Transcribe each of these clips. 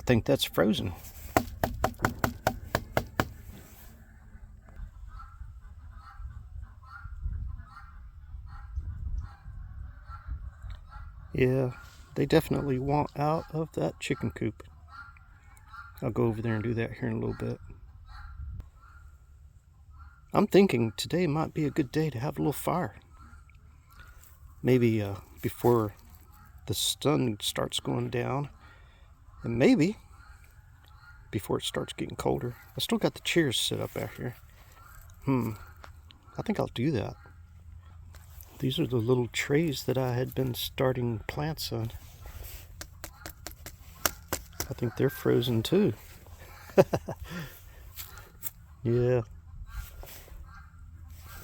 think that's frozen. Yeah, they definitely want out of that chicken coop. I'll go over there and do that here in a little bit. I'm thinking today might be a good day to have a little fire. Maybe before the sun starts going down, and maybe before it starts getting colder. I still got the chairs set up out here. I think I'll do that. These are the little trays that I had been starting plants on. I think they're frozen too. Yeah.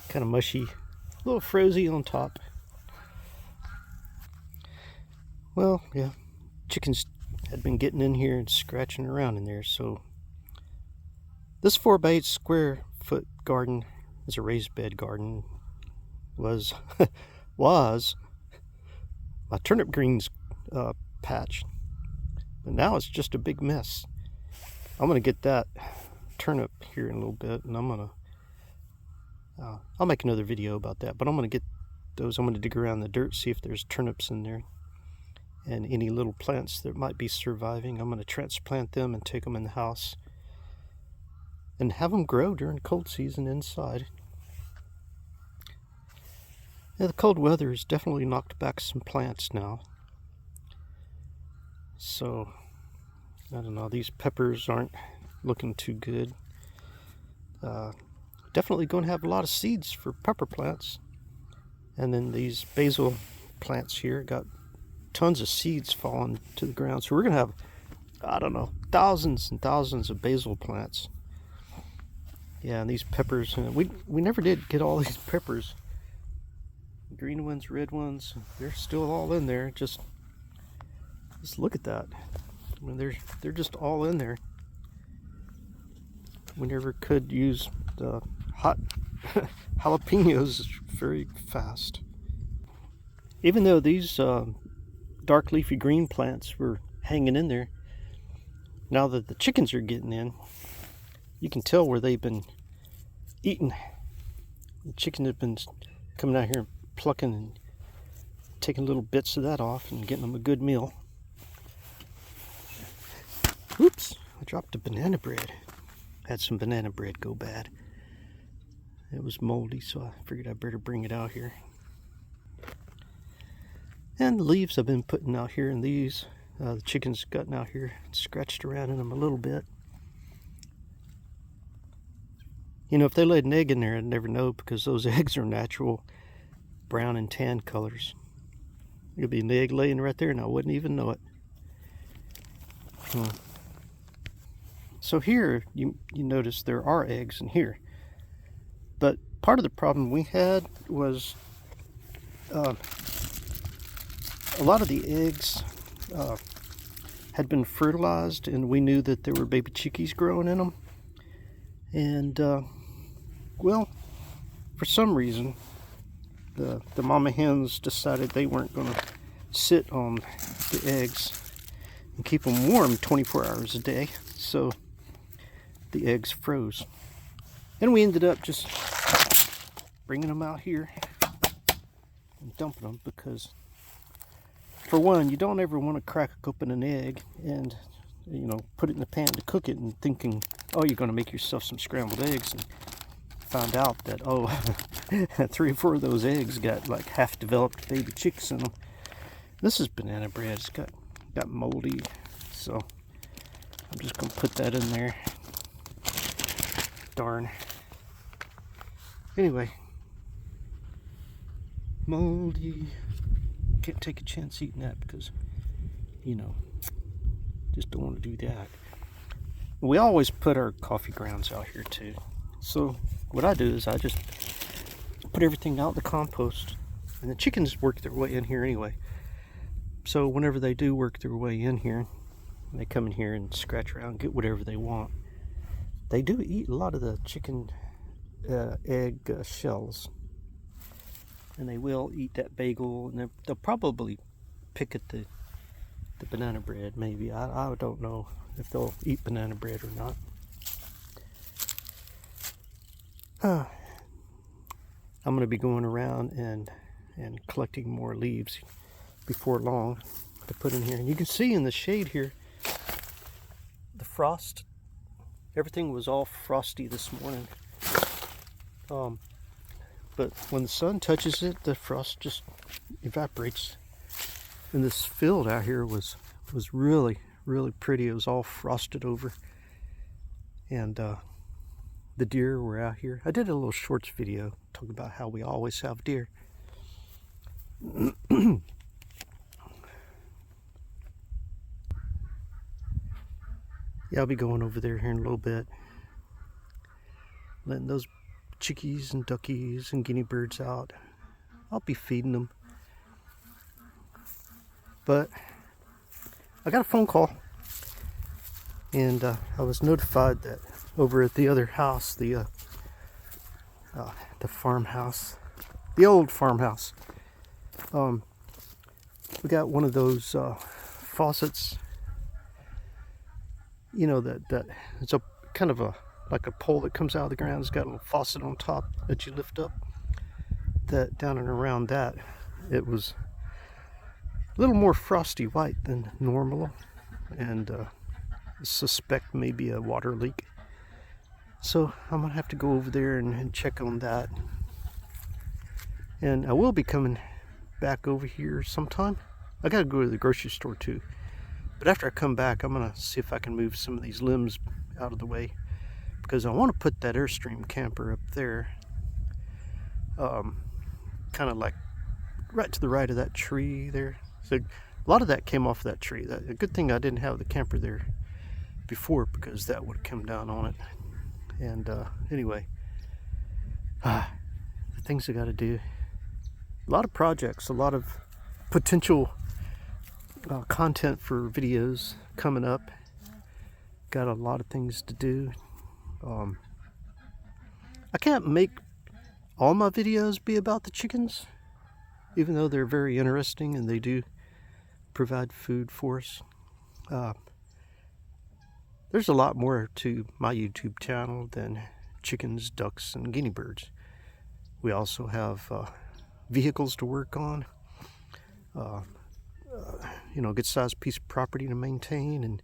Kind of mushy, a little frozy on top. Well, yeah, chickens had been getting in here and scratching around in there, so this 4x8 square foot garden is a raised bed garden. Was my turnip greens patch, but now it's just a big mess. I'm gonna get that turnip here in a little bit, and I'll make another video about that, but I'm gonna get those. I'm gonna dig around the dirt, see if there's turnips in there and any little plants that might be surviving. I'm gonna transplant them and take them in the house and have them grow during cold season inside. Yeah, the cold weather has definitely knocked back some plants now. So, I don't know, these peppers aren't looking too good. Definitely going to have a lot of seeds for pepper plants. And then these basil plants here got tons of seeds falling to the ground. So we're going to have, I don't know, thousands and thousands of basil plants. Yeah, and these peppers, we never did get all these peppers. Green ones, red ones, they're still all in there. Just look at that. I mean, they're just all in there. We never could use the hot jalapenos very fast. Even though these dark leafy green plants were hanging in there, now that the chickens are getting in, you can tell where they've been eating. The chickens have been coming out here and plucking and taking little bits of that off and getting them a good meal. Oops, I dropped the banana bread. Had some banana bread go bad. It was moldy, so I figured I better bring it out here. And the leaves I've been putting out here, and these, the chickens gotten out here and scratched around in them a little bit. You know, if they laid an egg in there, I'd never know, because those eggs are natural brown and tan colors. There'd be an egg laying right there and I wouldn't even know it. So here you notice there are eggs in here, but part of the problem we had was a lot of the eggs had been fertilized, and we knew that there were baby chickies growing in them, and well, for some reason the mama hens decided they weren't going to sit on the eggs and keep them warm 24 hours a day, so the eggs froze, and we ended up just bringing them out here and dumping them, because for one, you don't ever want to crack open an egg and, you know, put it in the pan to cook it and thinking, oh, you're going to make yourself some scrambled eggs, and found out that, oh, 3 or 4 of those eggs got like half developed baby chicks in them. This is banana bread. It's got moldy, so I'm just gonna put that in there. Darn. Anyway, moldy. Can't take a chance eating that because, you know, just don't want to do that. We always put our coffee grounds out here too. So what I do is I just put everything out in the compost, and the chickens work their way in here anyway. So whenever they do work their way in here, they come in here and scratch around and get whatever they want. They do eat a lot of the chicken egg shells, and they will eat that bagel, and they'll probably pick at the the banana bread, maybe. I don't know if they'll eat banana bread or not. I'm going to be going around and collecting more leaves before long to put in here. And you can see in the shade here, the frost, everything was all frosty this morning. But when the sun touches it, the frost just evaporates. And this field out here was really, really pretty. It was all frosted over. And the deer were out here. I did a little shorts video talking about how we always have deer. Yeah, I'll be going over there here in a little bit, letting those chickies and duckies and guinea birds out. I'll be feeding them. But I got a phone call, and I was notified that over at the other house, the farmhouse, the old farmhouse, we got one of those faucets. You know, that it's a kind of like a pole that comes out of the ground. It's got a little faucet on top that you lift up. That down and around that, it was a little more frosty white than normal, and suspect maybe a water leak. So I'm gonna have to go over there and check on that. And I will be coming back over here sometime. I gotta go to the grocery store too. But after I come back, I'm gonna see if I can move some of these limbs out of the way, because I want to put that Airstream camper up there, kind of like right to the right of that tree there. So a lot of that came off that tree. A good thing I didn't have the camper there before, because that would have come down on it. And anyway, the things I got to do. A lot of projects, a lot of potential content for videos coming up. Got a lot of things to do. I can't make all my videos be about the chickens, even though they're very interesting and they do provide food for us. There's a lot more to my YouTube channel than chickens, ducks, and guinea birds. We also have vehicles to work on. You know, good sized piece of property to maintain, and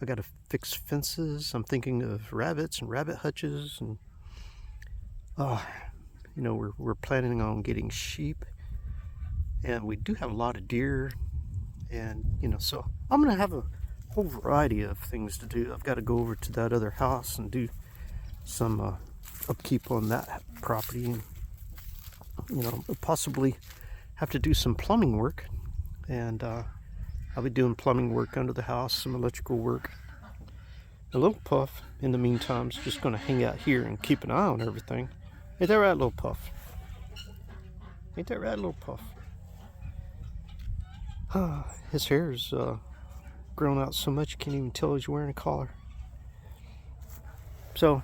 I got to fix fences. I'm thinking of rabbits and rabbit hutches, and you know, we're planning on getting sheep, and we do have a lot of deer, and you know, so I'm gonna have a whole variety of things to do. I've got to go over to that other house and do some upkeep on that property, and you know, possibly have to do some plumbing work. And I'll be doing plumbing work under the house, some electrical work. A little Puff, in the meantime, is just going to hang out here and keep an eye on everything. Ain't that right, little Puff? Ain't that right, little Puff? His hair's grown out so much you can't even tell he's wearing a collar. So,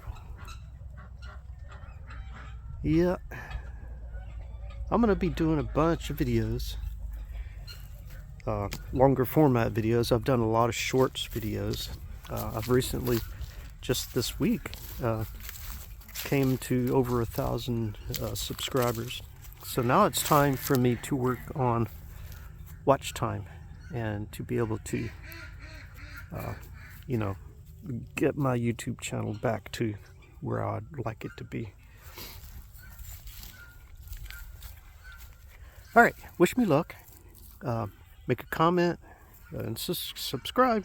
yeah, I'm going to be doing a bunch of videos. Longer format videos. I've done a lot of shorts videos. I've recently, just this week, came to over 1,000 subscribers. So now it's time for me to work on watch time and to be able to, you know, get my YouTube channel back to where I'd like it to be. All right, wish me luck. Make a comment and subscribe.